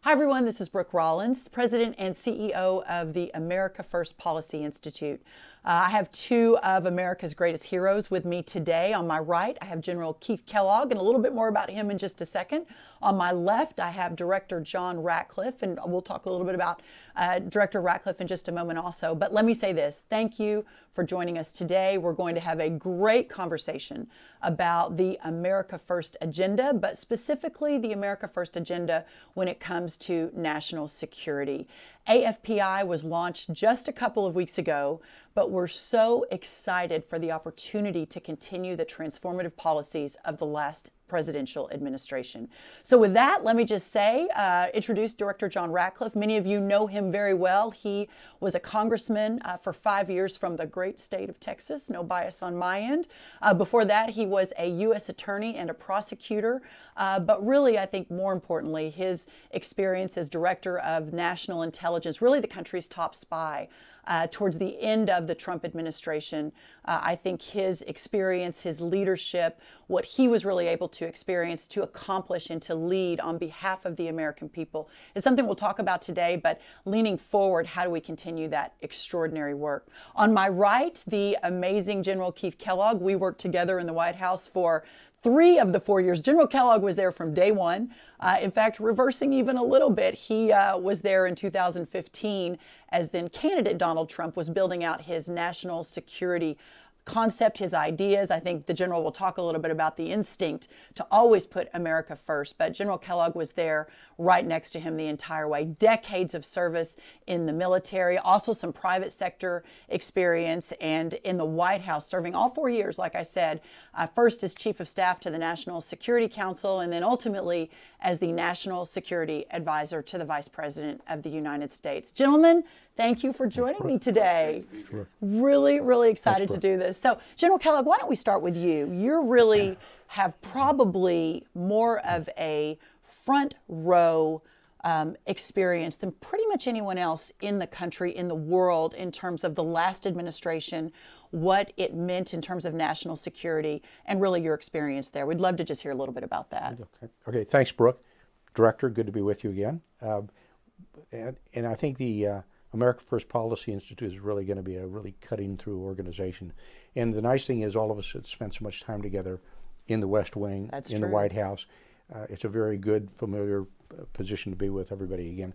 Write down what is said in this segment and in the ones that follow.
Hi, everyone. This is Brooke Rollins, President and CEO of the America First Policy Institute. I have two of America's greatest heroes with me today. On my right, I have General Keith Kellogg, and a little bit more about him in just a second. On my left, I have Director John Ratcliffe, and we'll talk a little bit about Director Ratcliffe in just a moment also. But let me say this. Thank you for joining us today. We're going to have a great conversation about the America First agenda, but specifically the America First agenda when it comes to national security. AFPI was launched just a couple of weeks ago, but we're so excited for the opportunity to continue the transformative policies of the last presidential administration. So with that, let me just say, introduce Director John Ratcliffe. Many of you know him very well. He was a congressman for 5 years from the great state of Texas. No bias on my end. Before that, he was a U.S. attorney and a prosecutor. But really, I think more importantly, his experience as Director of National Intelligence, really the country's top spy, towards the end of the Trump administration. I think his experience, his leadership, what he was really able to experience, to accomplish, and to lead on behalf of the American people is something we'll talk about today, but leaning forward, how do we continue that extraordinary work? On my right, the amazing General Keith Kellogg. We worked together in the White House for 3 of the 4 years. General Kellogg was there from day one. In fact, reversing even a little bit, he was there in 2015 as then candidate Donald Trump was building out his national security concept, his ideas. I think the General will talk a little bit about the instinct to always put America first, but General Kellogg was there right next to him the entire way. Decades of service in the military, also some private sector experience, and in the White House, serving all 4 years, like I said, first as Chief of Staff to the National Security Council, and then ultimately as the National Security Advisor to the Vice President of the United States. Gentlemen, thank you for joining me today. Really, really excited to do this. So, General Kellogg, why don't we start with you? You really have probably more of a front row experience than pretty much anyone else in the country, in the world, in terms of the last administration, what it meant in terms of national security, and really your experience there. We'd love to just hear a little bit about that. Okay. Thanks, Brooke. Director, good to be with you again. And I think the America First Policy Institute is really going to be a really cutting through organization. And the nice thing is all of us have spent so much time together in the West Wing, in the White House. It's a very good, familiar position to be with everybody again.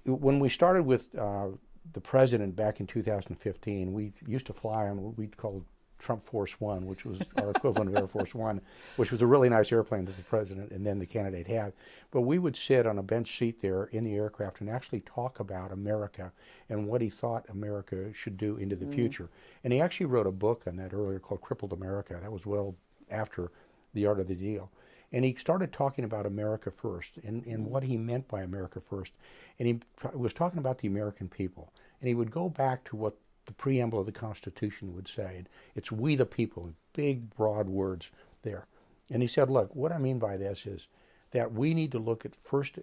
When we started with the president back in 2015, we used to fly on what we called Trump Force One, which was our equivalent of Air Force One, which was a really nice airplane that the president and then the candidate had. But we would sit on a bench seat there in the aircraft and actually talk about America and what he thought America should do into the future. And he actually wrote a book on that earlier called Crippled America. That was well after The Art of the Deal. And he started talking about America first and what he meant by America first. And he was talking about the American people. And he would go back to what the preamble of the Constitution would say. It's we the people, in big, broad words there. And he said, look, what I mean by this is that we need to look at first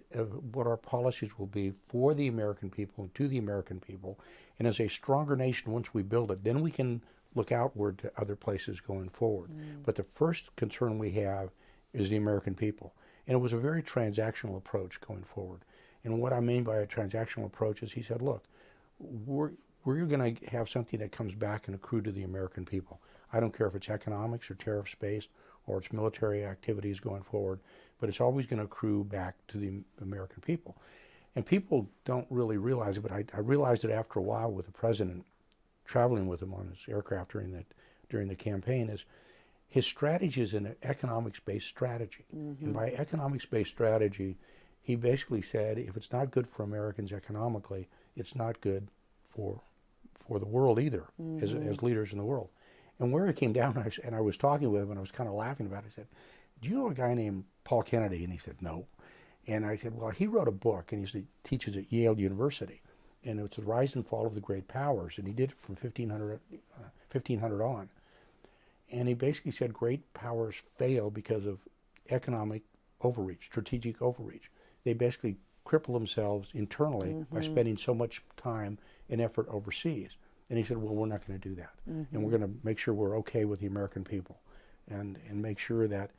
what our policies will be for the American people and to the American people. And as a stronger nation, once we build it, then we can look outward to other places going forward. But the first concern we have is the American people. And it was a very transactional approach going forward. And what I mean by a transactional approach is he said, look, we're going to have something that comes back and accrue to the American people. I don't care if it's economics or tariffs-based or it's military activities going forward, but it's always going to accrue back to the American people. And people don't really realize it, but I realized it after a while with the president, traveling with him on his aircraft during the campaign, is his strategy is an economics-based strategy. And by economics-based strategy, he basically said, if it's not good for Americans economically, it's not good for the world either, as leaders in the world. And where it came down, and I was talking with him, and I was kind of laughing about it. I said, do you know a guy named Paul Kennedy? And he said, no. And I said, well, he wrote a book, and he teaches at Yale University. And it's The Rise and Fall of the Great Powers. And he did it from 1500 on. And he basically said great powers fail because of economic overreach, strategic overreach. They basically cripple themselves internally by spending so much time and effort overseas. And he said, well, we're not going to do that. And we're going to make sure we're okay with the American people and make sure that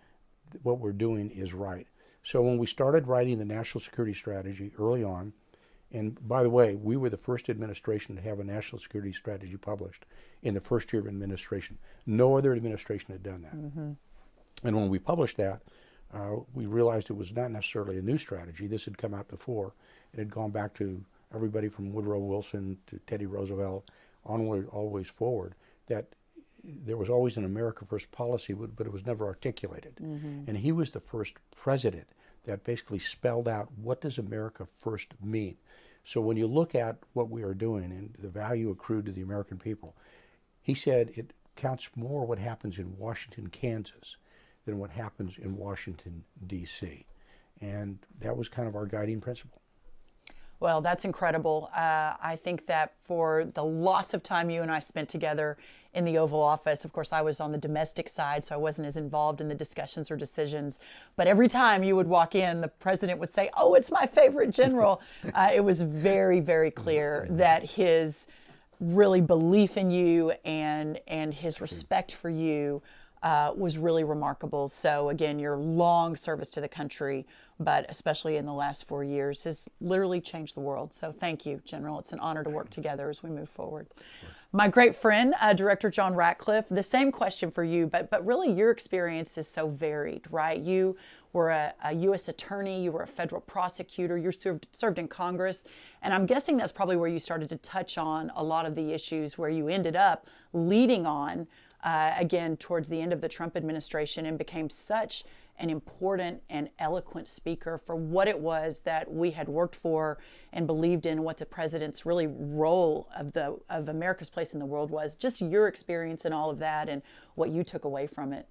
what we're doing is right. So when we started writing the national security strategy early on, and by the way, we were the first administration to have a national security strategy published in the first year of administration. No other administration had done that. And when we published that, we realized it was not necessarily a new strategy. This had come out before. It had gone back to everybody from Woodrow Wilson to Teddy Roosevelt, onward, always forward, that there was always an America First policy, but it was never articulated. And he was the first president that basically spelled out, what does America First mean? So when you look at what we are doing and the value accrued to the American people, he said it counts more what happens in Washington, Kansas, than what happens in Washington, D.C. And that was kind of our guiding principle. Well, that's incredible. I think that for the lots of time you and I spent together in the Oval Office, of course, I was on the domestic side, so I wasn't as involved in the discussions or decisions. But every time you would walk in, the president would say, "Oh, it's my favorite general." It was very, very clear that his really belief in you and his respect for you was really remarkable. So again, your long service to the country, but especially in the last 4 years, has literally changed the world. So thank you, General. It's an honor to work together as we move forward. My great friend, Director John Ratcliffe, the same question for you, but really your experience is so varied, right? You were a U.S. attorney, you were a federal prosecutor, you served in Congress, and I'm guessing that's probably where you started to touch on a lot of the issues where you ended up leading on again towards the end of the Trump administration and became such an important and eloquent speaker for what it was that we had worked for and believed in, what the president's really role of America's place in the world was. Just your experience in all of that and what you took away from it.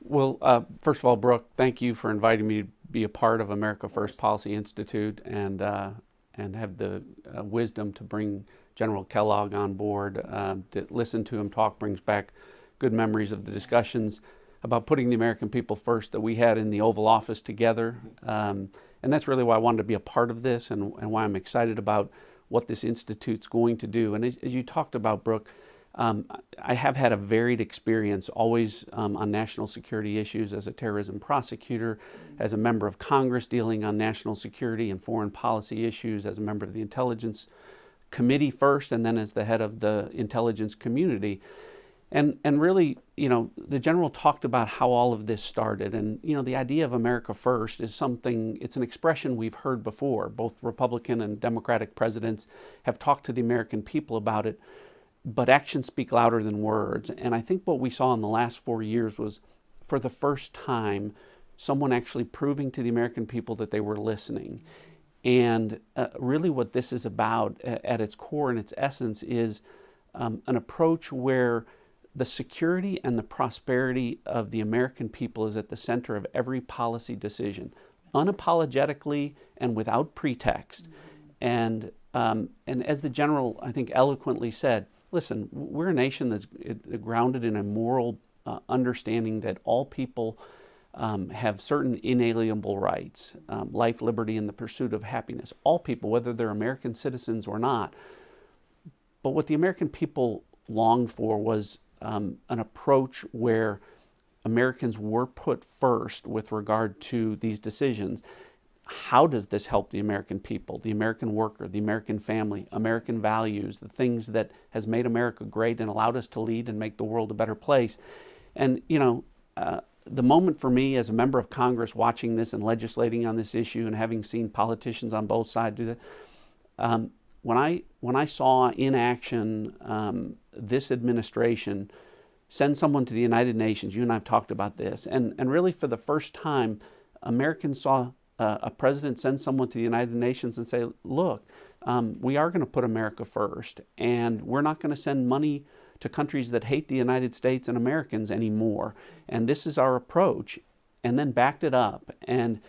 Well, first of all, Brooke, thank you for inviting me to be a part of America First Policy Institute and have the wisdom to bring General Kellogg on board. To listen to him talk brings back good memories of the discussions about putting the American people first that we had in the Oval Office together. And that's really why I wanted to be a part of this and why I'm excited about what this Institute's going to do. And as you talked about, Brooke, I have had a varied experience always on national security issues as a terrorism prosecutor, as a member of Congress dealing on national security and foreign policy issues, as a member of the Intelligence Committee first, and then as the head of the intelligence community. And really, you know, the general talked about how all of this started. And, you know, the idea of America First is something, it's an expression we've heard before. Both Republican and Democratic presidents have talked to the American people about it, but actions speak louder than words. And I think what we saw in the last 4 years was, for the first time, someone actually proving to the American people that they were listening. And really what this is about at its core and its essence is an approach where the security and the prosperity of the American people is at the center of every policy decision, unapologetically and without pretext. And as the general, I think, eloquently said, listen, we're a nation that's grounded in a moral understanding that all people have certain inalienable rights, life, liberty, and the pursuit of happiness. All people, whether they're American citizens or not. But what the American people longed for was an approach where Americans were put first with regard to these decisions. How does this help the American people, the American worker, the American family, American values, the things that has made America great and allowed us to lead and make the world a better place? And, you know, the moment for me as a member of Congress watching this and legislating on this issue and having seen politicians on both sides do that, when I saw in action this administration send someone to the United Nations, you and I have talked about this, and really for the first time, Americans saw a president send someone to the United Nations and say, look, we are going to put America first, and we're not going to send money to countries that hate the United States and Americans anymore. And this is our approach, and then backed it up. And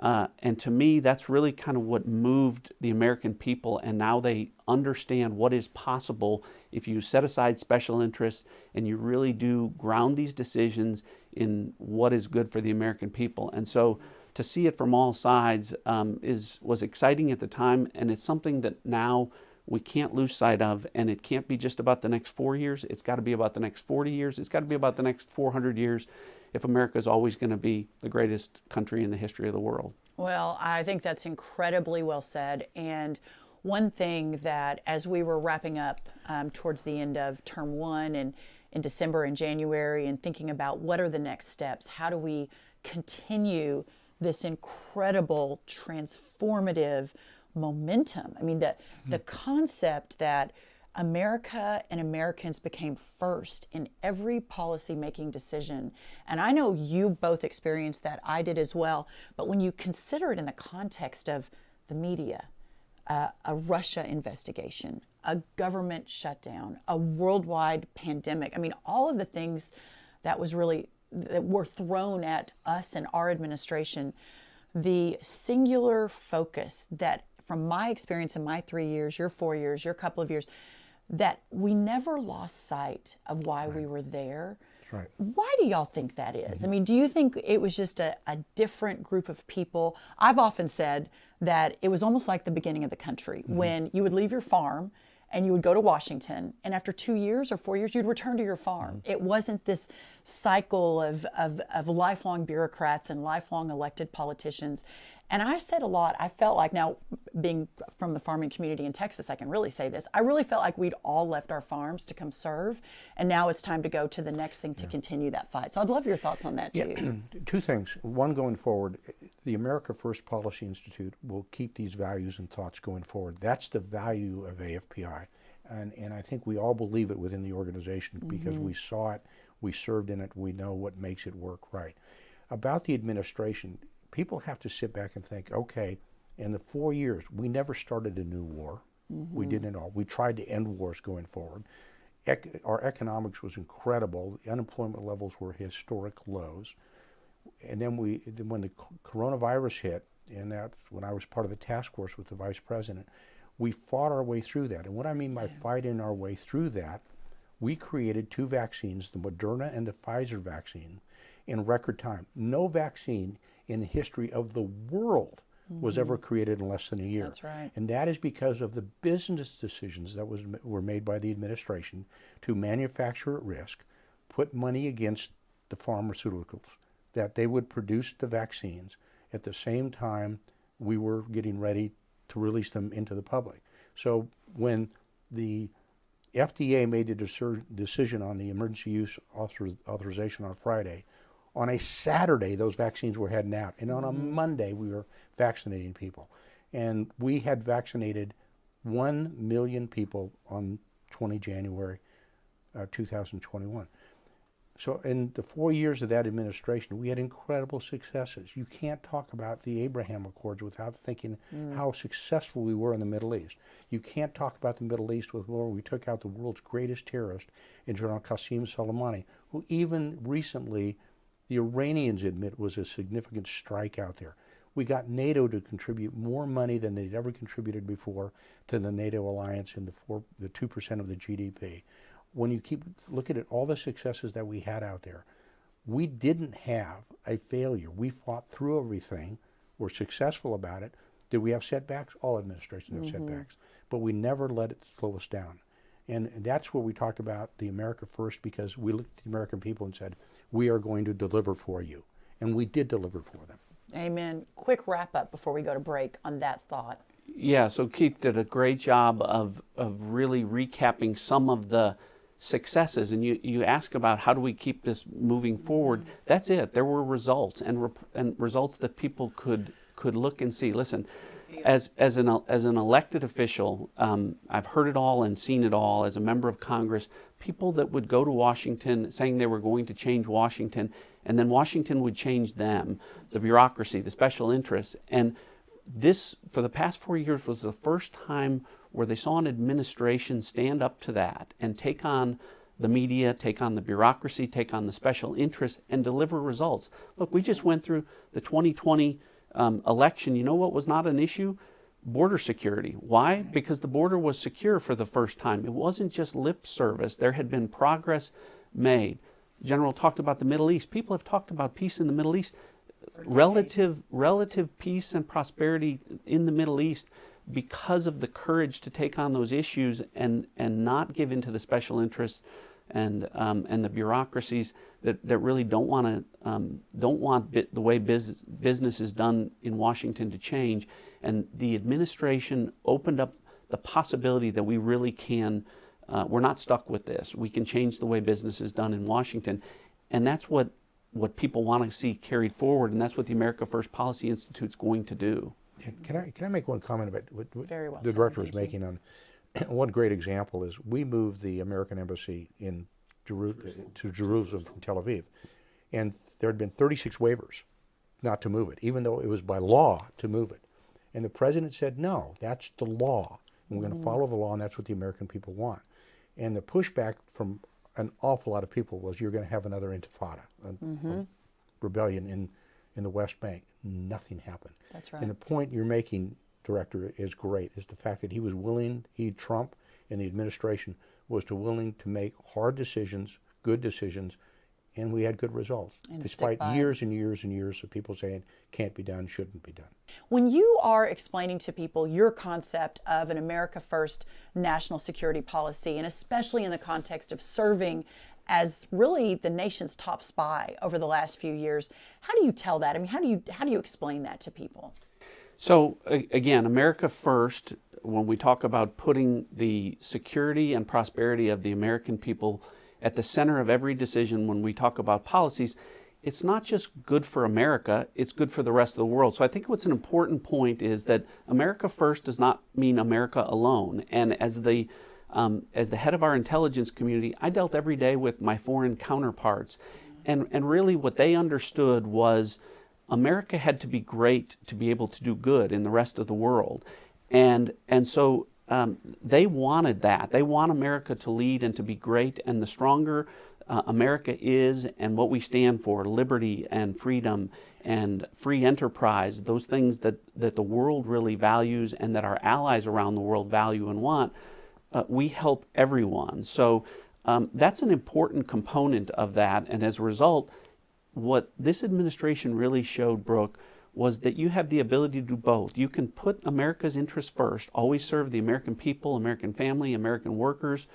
to me, that's really kind of what moved the American people, and now they understand what is possible if you set aside special interests and you really do ground these decisions in what is good for the American people. And so to see it from all sides was exciting at the time, and it's something that now we can't lose sight of, and it can't be just about the next 4 years. It's got to be about the next 40 years. It's got to be about the next 400 years if America is always going to be the greatest country in the history of the world. Well, I think that's incredibly well said. And one thing that, as we were wrapping up towards the end of term one and in December and January, and thinking about what are the next steps, how do we continue this incredible transformative momentum? I mean, the concept that America and Americans became first in every policy-making decision. And I know you both experienced that. I did as well. But when you consider it in the context of the media, a Russia investigation, a government shutdown, a worldwide pandemic, I mean, all of the things that were thrown at us and our administration, the singular focus that, from my experience in my 3 years, your 4 years, your couple of years, that we never lost sight of why we were there. Right. Why do y'all think that is? I mean, do you think it was just a different group of people? I've often said that it was almost like the beginning of the country, when you would leave your farm and you would go to Washington, and after 2 years or 4 years, you'd return to your farm. It wasn't this cycle of lifelong bureaucrats and lifelong elected politicians. And I said a lot, I felt like, now being from the farming community in Texas, I can really say this, I really felt like we'd all left our farms to come serve, and now it's time to go to the next thing to continue that fight. So I'd love your thoughts on that too. Yeah. Two things. One, going forward, the America First Policy Institute will keep these values and thoughts going forward. That's the value of AFPI. And I think we all believe it within the organization because we saw it, we served in it, we know what makes it work right. About the administration, people have to sit back and think, okay, in the 4 years, we never started a new war. We didn't at all. We tried to end wars going forward. Our economics was incredible. The unemployment levels were historic lows. And then when the coronavirus hit, and that's when I was part of the task force with the vice president, we fought our way through that. And what I mean by fighting our way through that, we created 2 vaccines, the Moderna and the Pfizer vaccine, in record time. No vaccine in the history of the world was ever created in less than a year. That's right. And that is because of the business decisions that were made by the administration to manufacture at risk, put money against the pharmaceuticals, that they would produce the vaccines at the same time we were getting ready to release them into the public. So when the FDA made the decision on the emergency use authorization on Friday, on a Saturday, those vaccines were heading out. And on a Monday, we were vaccinating people. And we had vaccinated 1 million people on 20 January 2021. So in the 4 years of that administration, we had incredible successes. You can't talk about the Abraham Accords without thinking how successful we were in the Middle East. You can't talk about the Middle East where we took out the world's greatest terrorist, General Qasem Soleimani, who even recently the Iranians admit was a significant strike out there. We got NATO to contribute more money than they'd ever contributed before to the NATO alliance in the 2% of the GDP. When you keep looking at all the successes that we had out there, we didn't have a failure. We fought through everything. We're successful about it. Did we have setbacks? All administrations have setbacks. But we never let it slow us down. And that's where we talked about the America First, because we looked at the American people and said, we are going to deliver for you. And we did deliver for them. Amen. Quick wrap up before we go to break on that thought. Yeah, so Keith did a great job of really recapping some of the successes, and you ask about how do we keep this moving forward. That's it. There were results and results that people could look and see. Listen, as an elected official, I've heard it all and seen it all. As a member of Congress, people that would go to Washington saying they were going to change Washington, and then Washington would change them, the bureaucracy, the special interests. And this, for the past 4 years, was the first time where they saw an administration stand up to that and take on the media, take on the bureaucracy, take on the special interests, and deliver results. Look, we just went through the 2020 election. You know what was not an issue? Border security. Why? Because the border was secure for the first time. It wasn't just lip service. There had been progress made. The General talked about the Middle East. People have talked about peace in the Middle East. Relative peace and prosperity in the Middle East because of the courage to take on those issues and not give in to the special interests and the bureaucracies that really don't want the way business is done in Washington to change. And the administration opened up the possibility that we really can, we're not stuck with this. We can change the way business is done in Washington. And that's what people want to see carried forward, and that's what the America First Policy Institute is going to do. Can I make one comment about what Very well the said. director was Thank you. making on one great example is we moved the American embassy in to Jerusalem from Tel Aviv, and there had been 36 waivers not to move it, even though it was by law to move it. And the president said, no, that's the law, and we're going to follow the law, and that's what the American people want. And the pushback from an awful lot of people was, you're going to have another intifada, a rebellion in the West Bank. Nothing happened. That's right. And the point you're making, Director, is great, is the fact that he was willing, Trump and the administration was willing to make hard decisions, good decisions, and we had good results, And despite stick by it. years and years and years of people saying can't be done, shouldn't be done. When you are explaining to people your concept of an America First national security policy, and especially in the context of serving as really the nation's top spy over the last few years, how do you tell that? I mean, how do you explain that to people? So again, America First, when we talk about putting the security and prosperity of the American people at the center of every decision when we talk about policies, it's not just good for America, it's good for the rest of the world. So I think what's an important point is that America First does not mean America alone. And as the head of our intelligence community, I dealt every day with my foreign counterparts. And really what they understood was America had to be great to be able to do good in the rest of the world. And so they wanted that. They want America to lead and to be great. And the stronger America is and what we stand for, liberty and freedom and free enterprise, those things that the world really values and that our allies around the world value and want, we help everyone. So that's an important component of that. And as a result, what this administration really showed, Brooke, was that you have the ability to do both. You can put America's interests first, always serve the American people, American family, American workers,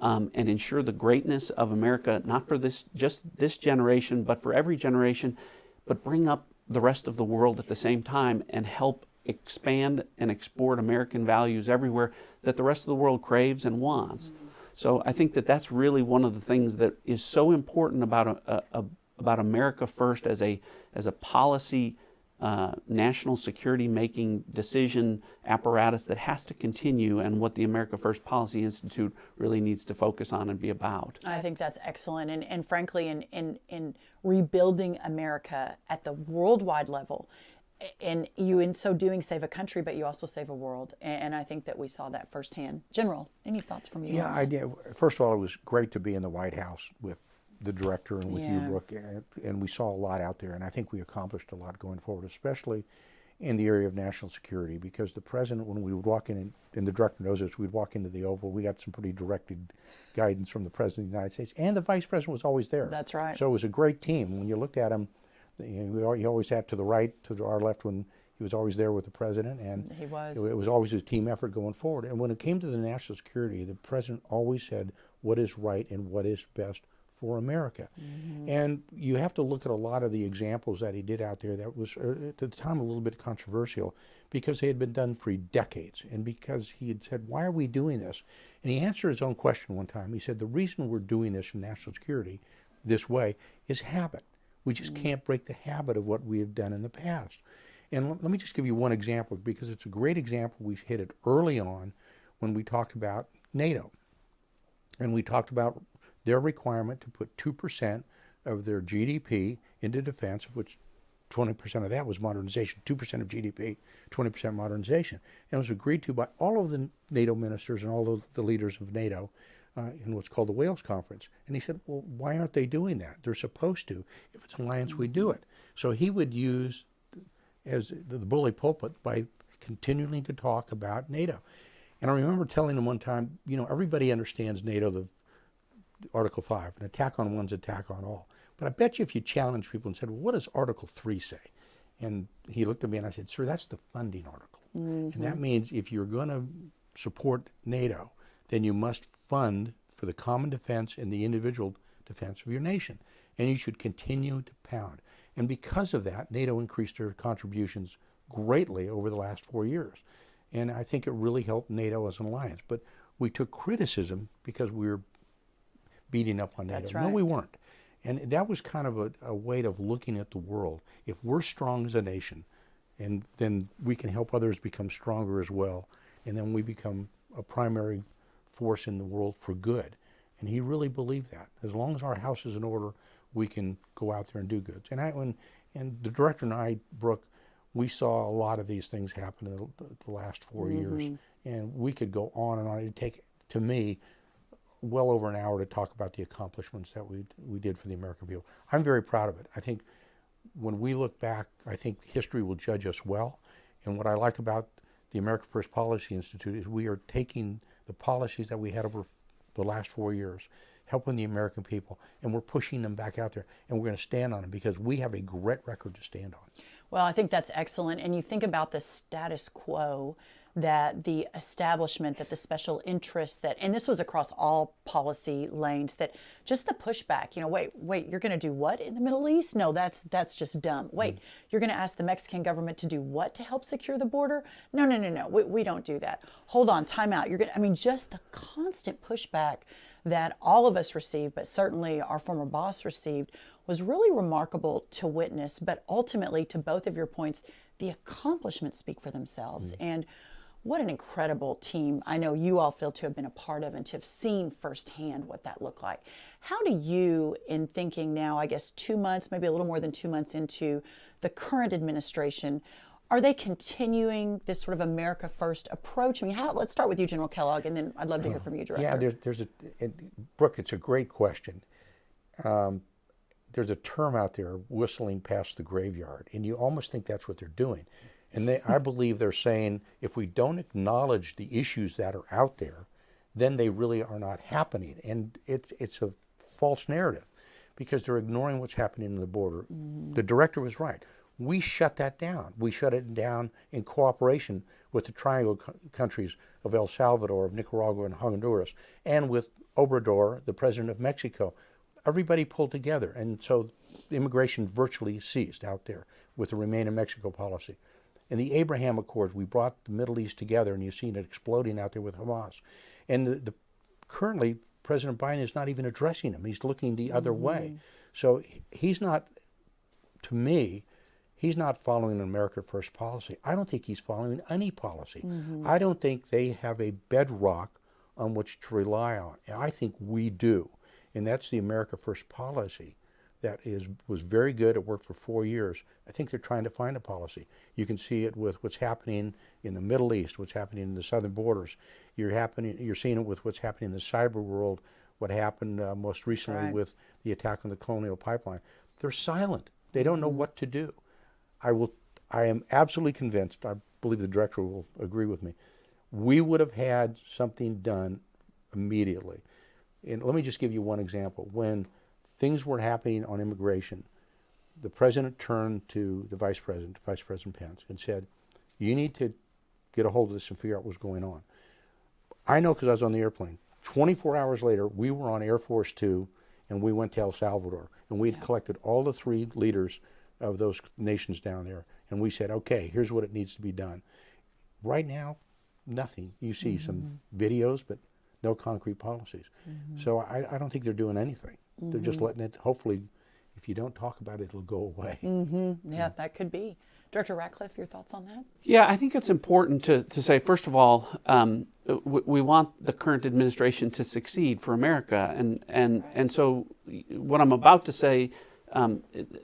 and ensure the greatness of America, not for just this generation, but for every generation, but bring up the rest of the world at the same time and help expand and export American values everywhere that the rest of the world craves and wants. So I think that that's really one of the things that is so important about America First as a policy, national security making decision apparatus that has to continue, and what the America First Policy Institute really needs to focus on and be about. I think that's excellent. And frankly, in rebuilding America at the worldwide level, and you in so doing save a country, but you also save a world. And I think that we saw that firsthand. General, any thoughts from you? Yeah, I did. First of all, it was great to be in the White House with the director and with you, Yeah. Brooke, and we saw a lot out there, and I think we accomplished a lot going forward, especially in the area of national security, because the president, when we would walk in, and the director knows this, we'd walk into the Oval, we got some pretty directed guidance from the president of the United States, and the vice president was always there. That's right. So it was a great team. When you looked at him, he always sat to the right, to our left, when he was always there with the president, and He was. it was always a team effort going forward. And when it came to the national security, the president always said what is right and what is best for America. And you have to look at a lot of the examples that he did out there that was at the time a little bit controversial, because they had been done for decades, and because he had said, why are we doing this? And he answered his own question one time. He said, the reason we're doing this in national security this way is habit. We just can't break the habit of what we have done in the past. And let me just give you one example, because it's a great example. We hit it early on when we talked about NATO. And we talked about their requirement to put 2% of their GDP into defense, of which 20% of that was modernization, 2% of GDP, 20% modernization. And it was agreed to by all of the NATO ministers and all of the leaders of NATO in what's called the Wales Conference. And he said, well, why aren't they doing that? They're supposed to. If it's an alliance, we do it. So he would use as the bully pulpit by continuing to talk about NATO. And I remember telling him one time, everybody understands NATO, the Article 5, an attack on one's attack on all. But I bet you if you challenge people and said, well, what does Article 3 say? And he looked at me and I said, sir, that's the funding article. And that means if you're going to support NATO, then you must fund for the common defense and the individual defense of your nation. And you should continue to pound. And because of that, NATO increased their contributions greatly over the last 4 years. And I think it really helped NATO as an alliance. But we took criticism because we were beating up on NATO. That's right. No, we weren't. And that was kind of a way of looking at the world. If we're strong as a nation, and then we can help others become stronger as well, and then we become a primary force in the world for good. And he really believed that. As long as our house is in order, we can go out there and do good. And the director and I, Brooke, we saw a lot of these things happen in the last 4 years, and we could go on and on. It'd take, to me, well over an hour to talk about the accomplishments that we did for the American people. I'm very proud of it. I think when we look back, I think history will judge us well. And what I like about the America First Policy Institute is we are taking the policies that we had over the last 4 years, helping the American people, and we're pushing them back out there, and we're going to stand on them because we have a great record to stand on. Well, I think that's excellent. And you think about the status quo that the establishment, that the special interests, that, and this was across all policy lanes, that just the pushback, wait, you're going to do what in the Middle East? No, that's just dumb. Wait, you're going to ask the Mexican government to do what to help secure the border? No, we don't do that. Hold on, time out. Just the constant pushback that all of us received, but certainly our former boss received, was really remarkable to witness. But ultimately, to both of your points, the accomplishments speak for themselves. And what an incredible team I know you all feel to have been a part of and to have seen firsthand what that looked like. How do you, in thinking now, I guess 2 months, maybe a little more than 2 months into the current administration, are they continuing this sort of America First approach? Let's start with you, General Kellogg, and then I'd love to hear from you, Director. Yeah, Brooke, it's a great question. There's a term out there, whistling past the graveyard, and you almost think that's what they're doing. And I believe they're saying if we don't acknowledge the issues that are out there, then they really are not happening. And it's a false narrative because they're ignoring what's happening in the border. The director was right. We shut that down. We shut it down in cooperation with the triangle countries of El Salvador, of Nicaragua, and Honduras, and with Obrador, the president of Mexico. Everybody pulled together, and so immigration virtually ceased out there with the Remain in Mexico policy. In the Abraham Accords, we brought the Middle East together, and you've seen it exploding out there with Hamas. And currently, President Biden is not even addressing them. He's looking the other way. So he's not, to me, he's not following an America First policy. I don't think he's following any policy. I don't think they have a bedrock on which to rely on. I think we do. And that's the America First policy that was very good. It worked for 4 years. I think they're trying to find a policy. You can see it with what's happening in the Middle East, what's happening in the southern borders. You're seeing it with what's happening in the cyber world, what happened most recently with the attack on the Colonial Pipeline. They're silent. They don't know what to do. I am absolutely convinced, I believe the director will agree with me, we would have had something done immediately. And let me just give you one example. When things were happening on immigration, the president turned to the Vice President Pence, and said, you need to get a hold of this and figure out what's going on. I know because I was on the airplane. 24 hours later, we were on Air Force 2, and we went to El Salvador. And we had collected all the 3 leaders of those nations down there. And we said, okay, here's what it needs to be done. Right now, nothing. You see some videos, but no concrete policies. So I don't think they're doing anything. They're just letting it, hopefully, if you don't talk about it, it'll go away. Yeah, that could be. Director Ratcliffe, your thoughts on that? Yeah, I think it's important to say, first of all, we want the current administration to succeed for America. And so what I'm about to say,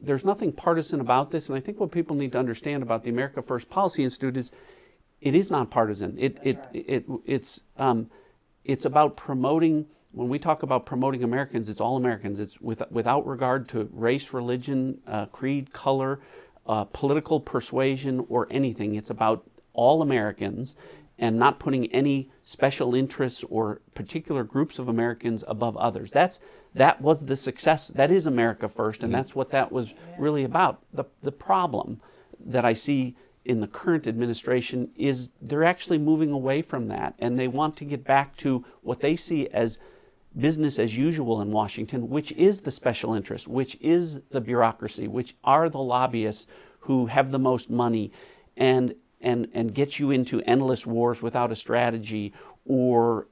there's nothing partisan about this. And I think what people need to understand about the America First Policy Institute is it is not partisan. It's about promoting. When we talk about promoting Americans, it's all Americans. It's without regard to race, religion, creed, color, political persuasion, or anything. It's about all Americans and not putting any special interests or particular groups of Americans above others. That was the success. That is America First, and that's what that was really about. The problem that I see in the current administration is they're actually moving away from that, and they want to get back to what they see as business as usual in Washington, which is the special interest, which is the bureaucracy, which are the lobbyists who have the most money and get you into endless wars without a strategy, or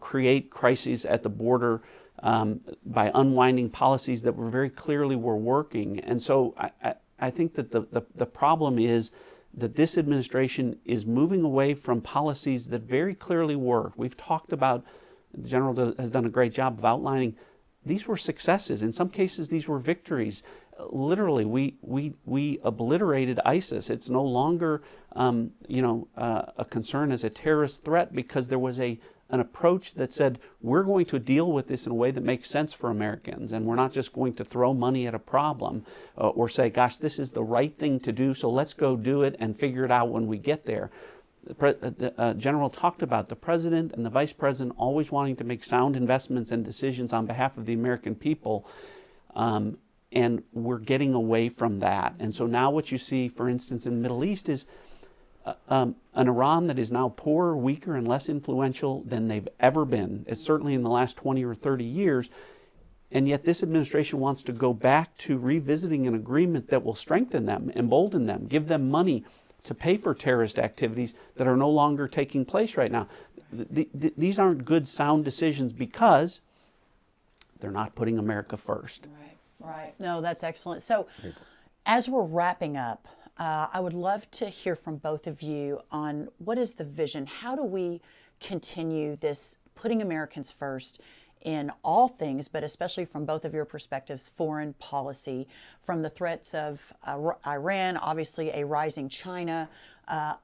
create crises at the border by unwinding policies that were very clearly were working. And so I think that the problem is that this administration is moving away from policies that very clearly work. We've talked about, the General has done a great job of outlining, these were successes. In some cases, these were victories. Literally, we obliterated ISIS. It's no longer a concern as a terrorist threat, because there was an approach that said, we're going to deal with this in a way that makes sense for Americans, and we're not just going to throw money at a problem or say, gosh, this is the right thing to do, so let's go do it and figure it out when we get there. The General talked about the President and the Vice President always wanting to make sound investments and decisions on behalf of the American people, and we're getting away from that. And so now what you see, for instance, in the Middle East is an Iran that is now poorer, weaker, and less influential than they've ever been. It's certainly in the last 20 or 30 years. And yet this administration wants to go back to revisiting an agreement that will strengthen them, embolden them, give them money to pay for terrorist activities that are no longer taking place right now. These aren't good, sound decisions because they're not putting America first. Right. No, that's excellent. So as we're wrapping up, I would love to hear from both of you on what is the vision? How do we continue this putting Americans first in all things, but especially from both of your perspectives, foreign policy, from the threats of Iran, obviously a rising China,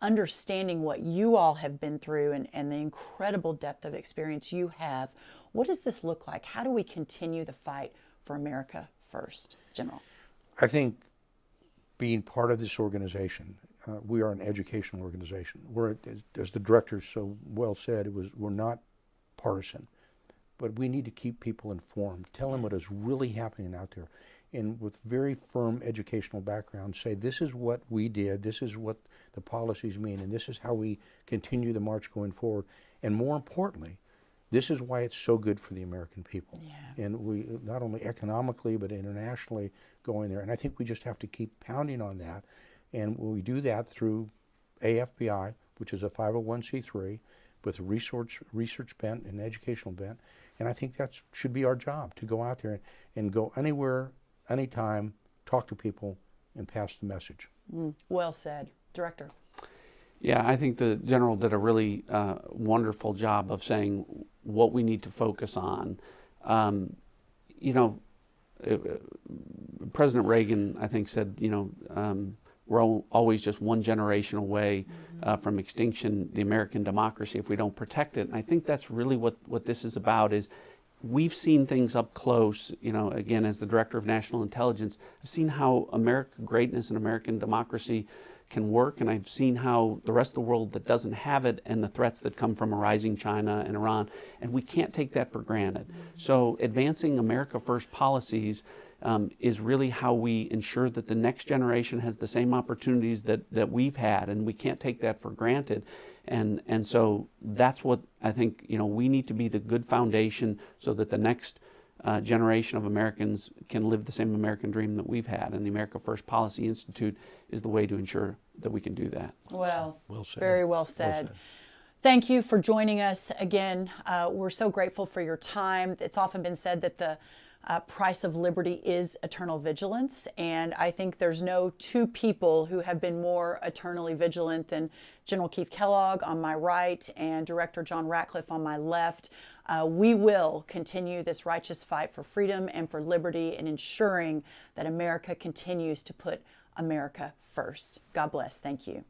understanding what you all have been through and the incredible depth of experience you have. What does this look like? How do we continue the fight for America first, General? I think being part of this organization, we are an educational organization. We're, as the director so well said, we're not partisan. But we need to keep people informed, tell them what is really happening out there, and with very firm educational background, say this is what we did, this is what the policies mean, and this is how we continue the march going forward. And more importantly, this is why it's so good for the American people. Yeah. And we, not only economically, but internationally going there. And I think we just have to keep pounding on that. And we do that through AFBI, which is a 501c3, with a research bent and educational bent. And I think that should be our job, to go out there and go anywhere, anytime, talk to people, and pass the message. Well said. Director. Yeah, I think the General did a really wonderful job of saying what we need to focus on. President Reagan, I think, said, we're always just one generation away from extinction, the American democracy, if we don't protect it. And I think that's really what this is about. Is we've seen things up close, again, as the Director of National Intelligence, I've seen how American greatness and American democracy can work, and I've seen how the rest of the world that doesn't have it and the threats that come from a rising China and Iran, and we can't take that for granted. So advancing America First policies is really how we ensure that the next generation has the same opportunities that we've had, and we can't take that for granted. And so that's what I think, we need to be the good foundation so that the next generation of Americans can live the same American dream that we've had. And the America First Policy Institute is the way to ensure that we can do that. Well said. Very well said. Thank you for joining us again. We're so grateful for your time. It's often been said that the price of liberty is eternal vigilance, and I think there's no two people who have been more eternally vigilant than General Keith Kellogg on my right and Director John Ratcliffe on my left. We will continue this righteous fight for freedom and for liberty and ensuring that America continues to put America first. God bless. Thank you.